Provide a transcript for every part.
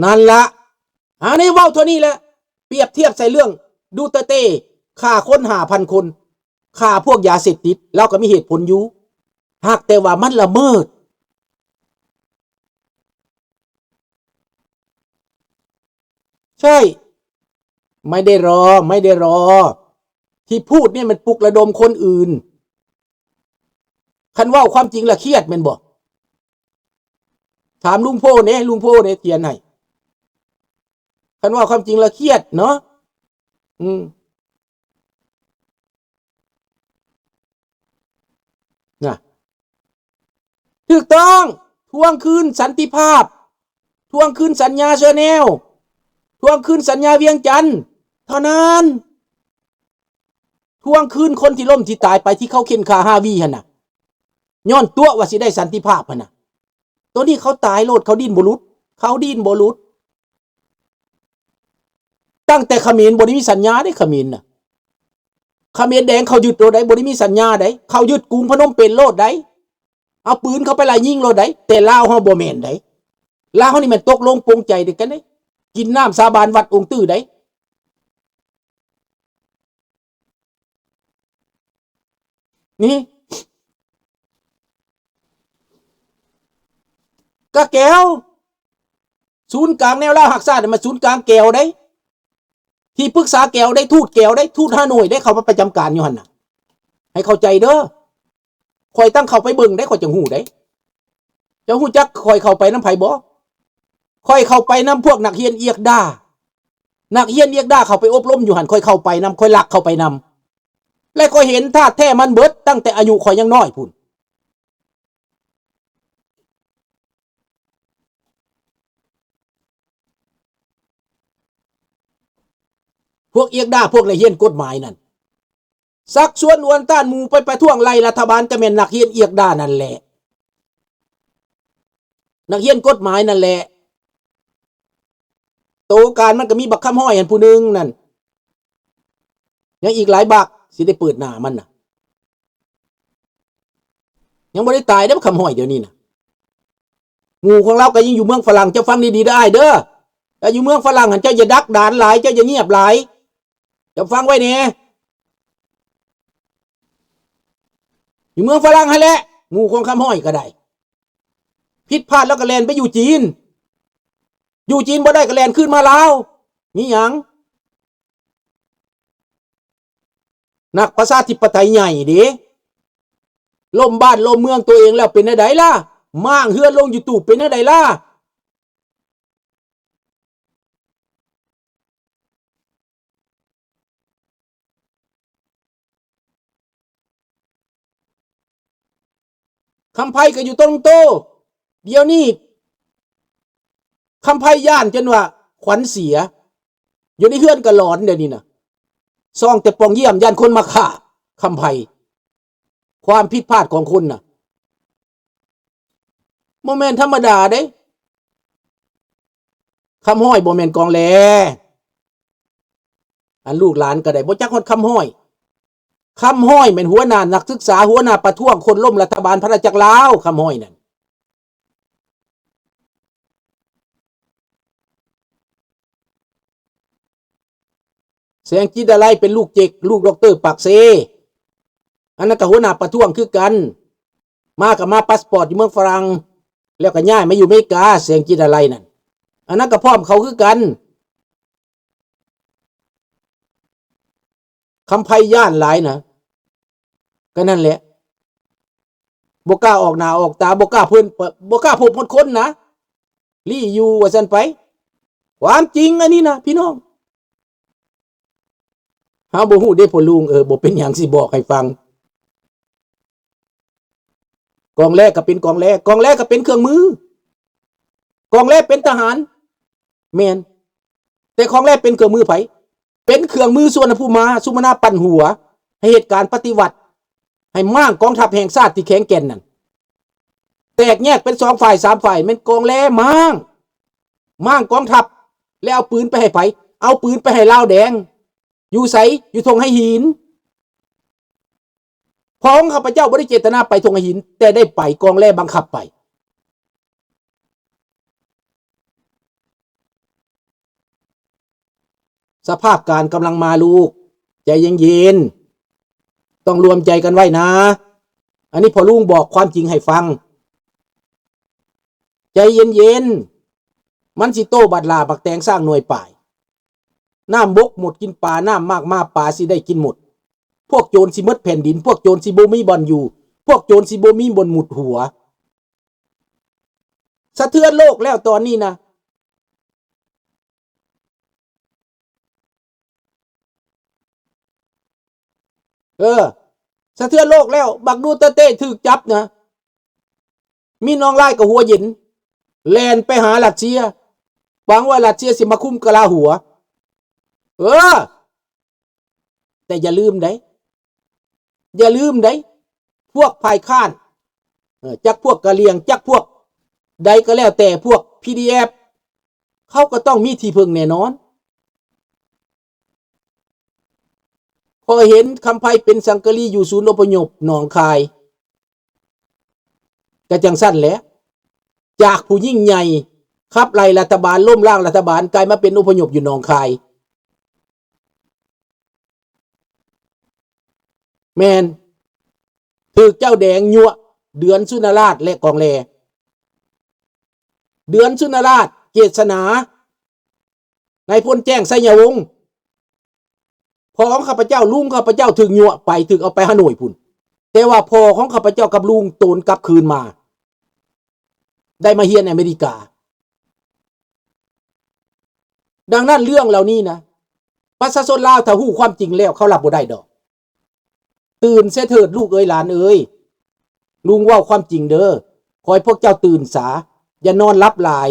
นั่นละอันนี้เว้าเท่านี้แหละเปรียบเทียบใส่เรื่องดูเตเต้ฆ่าคน5,000 คนฆ่าพวกยาเสพติดเราก็มีเหตุผลอยู่หากแต่ว่ามันละเมิดใช่ไม่ได้รอไม่ได้รอที่พูดเนี่ยมันปลุกระดมคนอื่นคันว่าความจริงละเครียดแม่นบ่ถามลุงโพเนี่ยลุงโพเนี่ยเทียนให้คันว่าความจริงละเครียดเนาะนะถูกต้องทวงคืนสันติภาพทวงคืนสัญญาเชอแนลทวงคืนสัญญาเวียงจันทร์เท่านั้นทวงคืนคนที่ล่มที่ตายไปที่เขาเข็นขา5 วีหั่นน่ะย้อนตัวว่าสิได้สันติภาพหั่นน่ะตัวนี้เขาตายโลดเขาดิ้นบ่หลุดเขาดิ้นบ่หลุดตั้งแต่เขมรบ่ได้มีสัญญาได้เขมรน่ะเขมรแดงเขายึดโลดได้บ่ได้มีสัญญาได้เขายึดกรุงพนมเปญโลดได้เอาปืนเขาไปไล่ยิงโลดได้แต่ลาวเฮาบ่แม่นได้ลาวเฮานี่มันตกลงปรงใจด้วยกันได้กินน้ำสาบานวัดองค์ตื้อได้นี่ก็แก้วศูนย์กลางแนวลาวหักษาเนี่ยมาศูนย์กลางแก้วได้ที่ปรึกษาแก้วได้ทูตแก้วได้ทูตฮานอยได้เขามาประจำการอยู่หั่นน่ะให้เข้าใจเด้อคอยตั้งเข้าไปเบิ่งได้คอยจังหู้ได้จะหู้จักคอยเข้าไปน้ำไผบ่คอยเข้าไปน้ำพวกนักเรียนเอียกด้านักเรียนเอียกด้าเข้าไปอบรมอยู่หั่นคอยเข้าไปน้ำคอยลักเข้าไปนำและคอยเห็นท่าแท้มันเบิดตั้งแต่อายุคอยยังน้อยพุ่นพวกเอียกด้าพวกนักเรียนกฎหมายนั่นสักส่วนอวนต้านหมู่ไปประท้วงไล่รัฐบาลก็แม่นนักเรียนเอียกด้านั่นแหละนักเรียนกฎหมายนั่นแหละโตการมันก็มีบักคำห้อยอันผู้นึงนั่นยังอีกหลายบักสิได้เปิดหน้ามันน่ะยังบ่ได้ตายได้บักคำห้อยเดี๋ยวนี้น่ะหมู่ของเราก็ยังอยู่เมืองฝรั่งเจ้าฟังดีๆได้เด้อแต่อยู่เมืองฝรั่งหันเจ้าอย่าดักดานหลายเจ้าอย่าเงียบหลายเจ้าฟังไว้แน่อยู่เมืองฝรั่งหั่นแหละหมู่ของคำห้อยก็ได้ผิดพลาดแล้วก็แล่นไปอยู่จีนอยู่จีนบ่ได้ก็แล่นขึ้นมาลาวมีหยังนักประชาธิปไตยใหญ่ดิล่มบ้านล่มเมืองตัวเองแล้วเป็นไดล่ะม่างเฮือนลงอยู่ตู่เป็นไดล่ะคำไพ่ก็อยู่ตรงโตเดี๋ยวนี้คำไพ่ย่านจนว่าขวัญเสียอยู่ในเฮือนก็หลอนเดี๋ยวนี้นะซ่องแต่ปองเยี่ยมย่านคนมาฆ่าคำไพ่ความผิดพลาดของคนน่ะโมเมนต์ธรรมดาเด้คำห้อยโมเมนต์กองแลอันลูกหลานก็ได้บ่จักฮอดคำห้อยคำห้อยเป็นหัวหน้านักศึกษาหัวหน้าประท้วงคนล้มรัฐบาลพระราชจักรลาวคำห้อยนั่นแสงจิตอะไรเป็นลูกเจกลูกดร.ปากเซอันนั้นก็หัวหน้าประท้วงคือกันมากับมาพาสปอร์ตอยู่เมืองฝรั่งแล้วก็ย้ายมาอยู่อเมริกาแสงจิตอะไรนั่นอันนั้นก็พร้อมเขาคือกันคำไพ่ย่านหลายนะก็นั่นแหละบ่กล้าออกหน้าออกตาบ่กล้าเพิ่นบ่กล้าพบคนนะลี่อยู่ว่าซั่นไปความจริงอันนี้นะพี่น้องเฮาบ่ฮู้เด้พ่อลุงบ่เป็นหยังสิบอกให้ฟังกองแรกก็เป็นกองแรกกองแรกก็เป็นเครื่องมือกองแรกเป็นทหารแม่นแต่กองแรกเป็นเครื่องมือไผเป็นเครื่องมือส่วนผู้มาสุมนาปั่นหัวให้เหตุการณ์ปฏิวัติให้มั่างกองทัพแห่งชาติที่แข็งแกร่งนั่นแตกแยกเป็น2ฝ่าย3ฝ่ายมันกองแลมั่างกองทัพแล้วเอาปืนไปให้ไผเอาปืนไปให้ลาวแดงอยู่ไสอยู่ทงให้หินพ้องข้าพเจ้าบ่ได้เจตนาไปทงให้หินแต่ได้ไปกองแลบังคับไป สภาพการกำลังมาลูกใจเย็นๆต้องรวมใจกันไว้นะอันนี้พอลุงบอกความจริงให้ฟังใจเย็นๆมันสิโตบัดลาบักแตงสร้างหน่วยป่ายน้ำบกหมดกินปลาน้ำมากมาปลาสิได้กินหมดพวกโจรสิมดแผ่นดินพวกโจรสิบ่มีบ่อนอยู่พวกโจรสิบ่มีบนหมุดหัวสะเทือนโลกแล้วตอนนี้นะสะเทือนโลกแล้วบักดูเต้ถูกจับนะมีน้องไล่กับหัวเย็นแลนไปหารัสเซียหวังว่ารัสเซียสิมาคุ้มกะลาหัวแต่อย่าลืมได้พวกภายข้านจักพวกกะเหรี่ยงจักพวกใดก็แล้วแต่พวก PDF เขาก็ต้องมีที่พึ่งแน่นอนพอเห็นคำไพเป็นสังกะรีอยู่ศูนย์อพยพหนองคายก็จังสั้นแหละจากผู้ยิ่งใหญ่ขับไล่รัฐบาลล้มล้างรัฐบาลกลายมาเป็นอพยพอยู่หนองคายแมนถูกเจ้าแดงยั่วเดือนสุนราชและกองแลเดือนสุนราชเกษณานายพลแจ้งไสยวงศ์พ่อของข้าพเจ้าลุงข้าพเจ้าถึงยั่วไปถึงเอาไปฮานอยพุ่นแต่ว่าพ่อของข้าพเจ้ากับลุงโตนกลับคืนมาได้มาเฮียนอเมริกาดังนั้นเรื่องเหล่านี้นะประชาชนลาวถ้าฮู้ความจริงแล้วเขารับบ่ได้ดอกตื่นเสียเถิดลูกเอ้ยหลานเอ้ยลุงเว้าความจริงเด้อขอให้พวกเจ้าตื่นสาอย่านอนหลับหลาย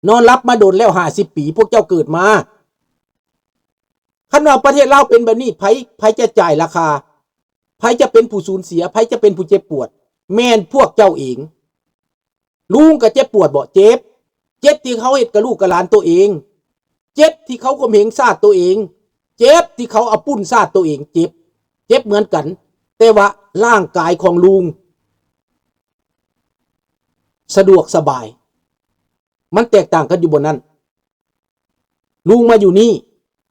นอนหลับมาโดนแล้ว50 ปีพวกเจ้าเกิดมาคันว่าประเทศลาวเป็นแบบนี้ไผจะจ่ายราคาไผจะเป็นผู้สูญเสียไผจะเป็นผู้เจ็บปวดแม่นพวกเจ้าเองลุงก็เจ็บปวดบ่เจ็บที่เขาเฮ็ดกับลูกกับหลานตัวเองเจ็บที่เขาข่มเหงซาดตัวเองเจ็บที่เขาเอาปุ้นซาดตัวเองเจ็บเหมือนกันแต่ว่าร่างกายของลุงสะดวกสบายมันแตกต่างกันอยู่บนนั้นลุงมาอยู่นี่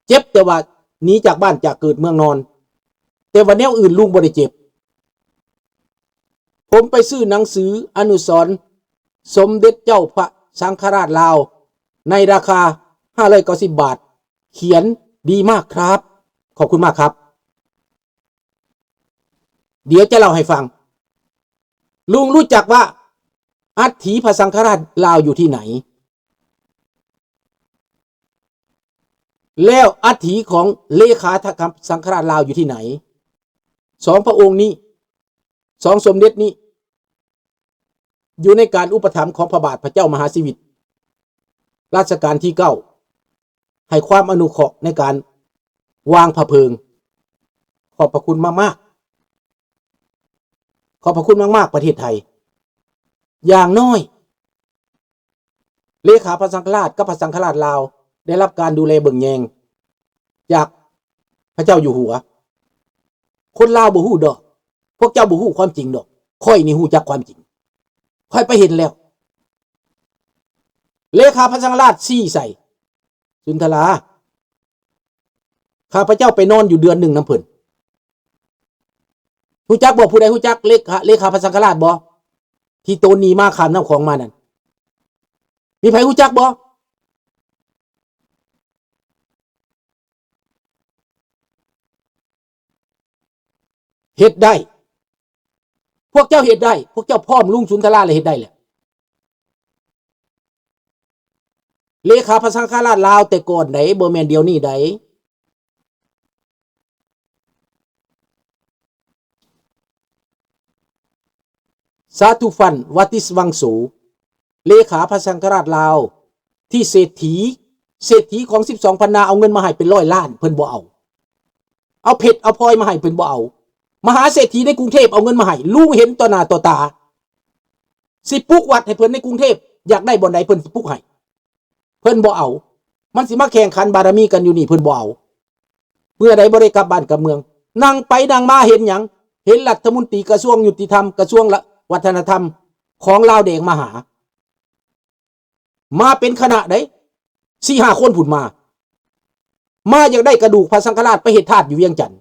เจ็บแต่ว่าหนีจากบ้านจากเกิดเมืองนอนแต่ว่าแนวอื่นลุงบ่ได้เจ็บผมไปซื้อหนังสืออนุสรณ์สมเด็จเจ้าพระสังฆราชลาวในราคา590 บาทเขียนดีมากครับขอบคุณมากครับเดี๋ยวจะเล่าให้ฟังลุงรู้จักว่าอัฐิพระสังฆราชลาวอยู่ที่ไหนแล้วอัฐิของเลขาธิการสังฆราชลาวอยู่ที่ไหน2 พระองค์นี้2 สมเด็จนี้อยู่ในการอุปถัมภ์ของพระบาทพระเจ้ามหาสิวิตรัชกาลที่ 9ให้ความอนุเคราะห์ในการวางพระเพลิงขอบพระคุณมากๆขอบพระคุณมากๆประเทศไทยอย่างน้อยเลขาพระสังฆราชกับพระสังฆราชลาวได้รับการดูแลเบิ่งแยงจากพระเจ้าอยู่หัวคนลาวบ่ฮู้ดอกพวกเจ้าบ่ฮู้ความจริงดอกค่อยนี่ฮู้จักความจริงค่อยไปเห็นแล้วเลขาพระสังฆราชซี่ใส่สุนทราข้าพเจ้าไปนอนอยู่เดือนหนึ่งน้ำเพิ่นฮู้จักบ่ผู้ใดฮู้จักเลขาพระสังฆราชบ่ที่โตนีมาขามน้ำของมานั่นมีไผฮู้จักบ่เฮ็ดได้พวกเจ้าเฮ็ดได้พวกเจ้าพร้อมลุงสุนทราเลยเฮ็ดได้แหละเลขาพระสังฆราชลาวแต่ก่อนไหนบ่แม่นเดี๋ยวนี้ไดสาธุฟันวัติสวังโสเลขาพระสังฆราชลาวที่เศรษฐีของ12 พันนาเอาเงินมาให้เป็น100 ล้านเพิ่นบ่เอาเพชรเอาพลอยมาให้เพิ่นบ่เอามหาเศรษฐีในกรุงเทพเอาเงินมาให้ลุงเห็นต่อหน้าต่อตาสิปลูกวัดให้เพิ่นในกรุงเทพอยากได้บ่อนใดเพิ่นสิปลูกให้เพิ่นบ่เอามันสิมาแข่งขันบารมีกันอยู่นี่เพิ่นบ่เอาเมื่อใดบ่ได้กลับบ้านกลับเมืองนั่งไปนั่งมาเห็นหยังเห็นรัฐมนตรีกระทรวงยุติธรรมกระทรวงวัฒนธรรมของลาวแดงมาเป็นคณะได้ 4-5 คนผุ่นมา มาอยากได้กระดูกพระสังฆราชไปเฮ็ดทาสอยู่เวียงจันทน์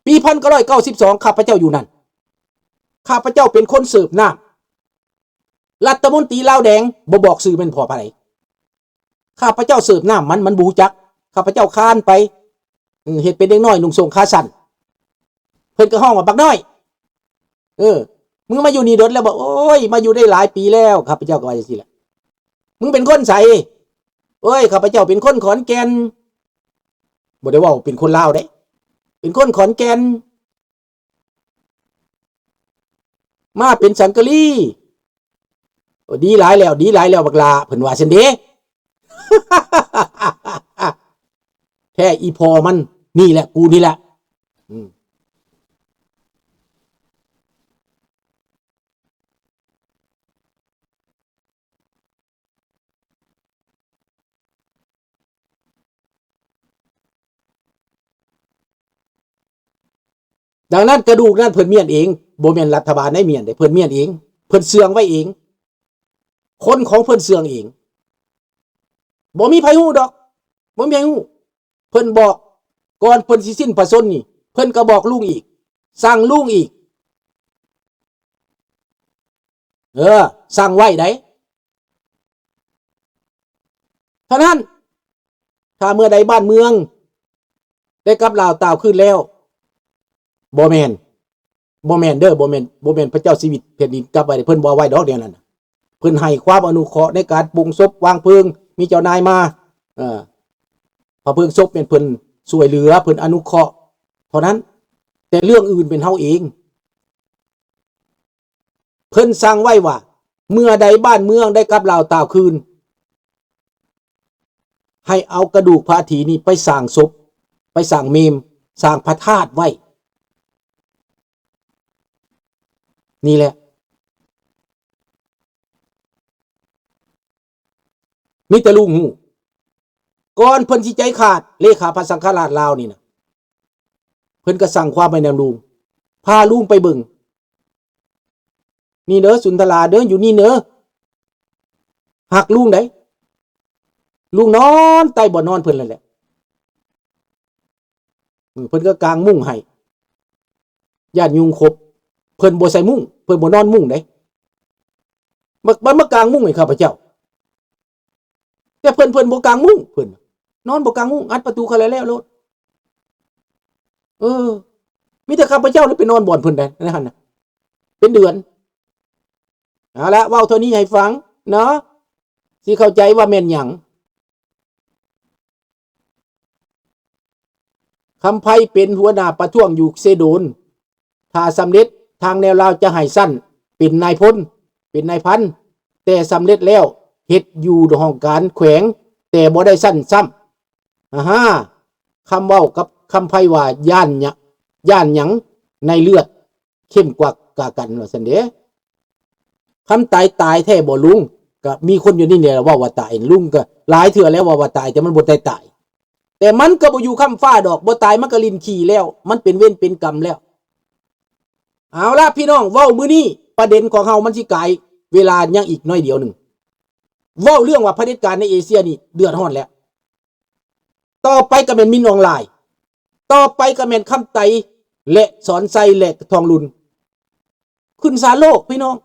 ปี1992ข้าพเจ้าอยู่นั่นข้าพเจ้าเป็นคนสืบน้ำรัฐมนตรีลาวแดงบ่บอกสื่อเป็นพอปานใดข้าพเจ้าสืบน้ำมันบูจักข้าพเจ้าค้านไปเฮ็ดเป็นเด็กน้อยนุ่งทรงขาสั้นเพิ่นก็ห้องว่าบักน้อยมึงมาอยู่นี่โดนแล้วบอกโอ้ยมาอยู่ได้หลายปีแล้วข้าพเจ้าก็ว่าจังซี่แหละมึงเป็นคนไสโอ้ยข้าพเจ้าเป็นคนขอนแก่นบ่ได้ว่าเป็นคนลาวเด้เป็นคนขอนแก่นมาเป็นสังกะลีดีหลายแล้วบักลาเพิ่นว่าซั่นเด้แท้อีพอมันนี่แหละกูนี่แหละดังนั้นกระดูกนั้นเพิ่นเมียนเองบ่แม่นรัฐบาลได้เมียนได้เพิ่นเมียนเองเพิ่นเสื่องไว้เองคนของเพิ่นเสื่องเองบ่มีไผฮู้ดอกบ่มีไผฮู้เพิ่นบอกก่อนเพิ่นสิสิ้นพระชนม์นี่เพิ่นก็บอกลุงอีกสั่งลุงอีกสั่งไว้ได้ฉะนั้นถ้าเมื่อใดบ้านเมืองได้กลับลาวตาวขึ้นแล้วบ่แม่นเด้อบ่แม่นพระเจ้าชีวิตแผ่นดินกลับไว้เพิ่นบ่ไว้ดอกเดียวนั้นเพิ่นให้ความอนุเคราะห์ในการปรุงศพวางเพลิงมีเจ้านายมาพอเพลิงศพเป็นเพิ่นช่วยเหลือเพิ่นอนุเคราะห์เท่านั้นแต่เรื่องอื่นเป็นเฮาเองเพิ่นสั่งไว้ว่าเมื่อใดบ้านเมืองได้กลับลาวตาวคืนให้เอากระดูกพระอาทินี้ไปสร้างศพไปสร้างเมมสร้างพระธาตุไว้นี่แหละมีแต่ลุงหูก่อนเพิ่นสิใจขาดเลขาพระสังฆราชลาวนี่นะเพิ่นก็สั่งความไปนำลุงพาลุงไปเบิ่งนี่เด้อสุนทราเด้ออยู่นี่เด้อหักลุงได้ลุงนอนใต้บ่อนอนเพิ่นนั่นแหละเพิ่นก็กางมุ้งให้ญาติยุงครบเพิ่นบ่ใส่มุ้งเพิ่นบ่นอนมุ้งได้มากางมุ้งให้ข้าพเจ้าแต่เพิ่นบ่กางมุ้งเพิ่นนอนบ่กางมุ้งอัดประตูเข้าแล้วโลดมีแต่ข้าพเจ้าเลยไปนอนบ่อนเพิ่นได้นะหั่นน่ะเป็นเดือนเอาละเว้าเท่านี้ให้ฟังเนาะสิเข้าใจว่าแม่นหยังคำไพเป็นหัวหน้าประท้วงอยู่เซโดนถ้าสำเร็จทางแนวลาวจะให้สั้นเป็นนายพลเป็นนายพันแต่สำเร็จแล้วเฮ็ดอยู่ห้องการแขวงแต่บ่ได้สั้นซ้ำคำเว้ากับคำไพว่าย่านหยังในเลือดเข้มกว่ากากันว่าซั่นเด้คำตายแท้บ่ลุงก็มีคนอยู่นี่เนี่ยว่าตายลุงก็หลายเทื่อแล้วว่าตายแต่มันบ่ตายแต่มันก็บ่อยู่ค้ำฟ้าดอกบ่ตายมันก็ลิ้นขี่แล้วมันเป็นเวรเป็นกรรมแล้วเอาล่ะพี่น้องเว้ามื้อนี้ประเด็นของเฮามันสิกลายเวลายังอีกน้อยเดียวนึงเว้าเรื่องว่าเผด็จการในเอเชียนี่เดือดร้อนแล้วต่อไปก็แม่นมินออนไลน์ต่อไปก็แม่นคำไตและสอนไซและทองลุนขึ้นศาลโลกพี่น้อง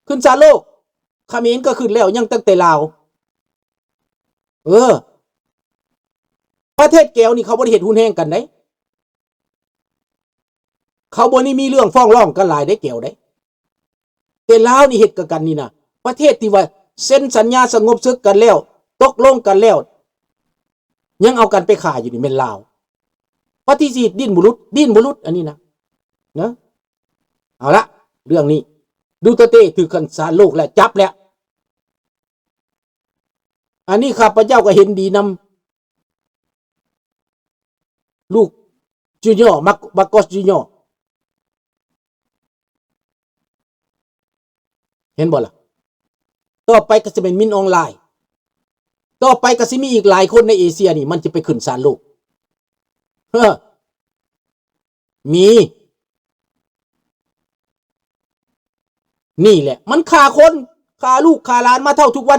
ขึ้นศาลโลกเขมรก็ขึ้นแล้วยังตั้งแต่ลาวประเทศแก้วนี่เขาบ่ได้เฮ็ดหุ้นแห้งกันได้เขาบ่นี่มีเรื่องฟ้องร้องกันหลายได้แก้วได้แต่ลาวนี่เฮ็ดกันนี่นะประเทศที่ว่าเซ็นสัญญาสงบศึกกันแล้วตกลงกันแล้วยังเอากันไปฆ่าอยู่นี่แม่นลาวปฏิเสธดิ้นบุรุษอันนี้นะเอาละเรื่องนี้ดูเตเต้ถือกันศาลโลกแล้วจับแล้วอันนี้ข้าพเจ้าก็เห็นดีนำลูกจูเนียร์มาโกสจูเนียร์เห็นบ่ล่ะต่อไปก็จะเป็นมินออนไลน์ต่อไปก็สิมีอีกหลายคนในเอเชียนี่มันจะไปขึ้นศาลโลกมีนี่แหละมันฆ่าคนฆ่าลูกฆ่าหลานมาเท่าทุกวัน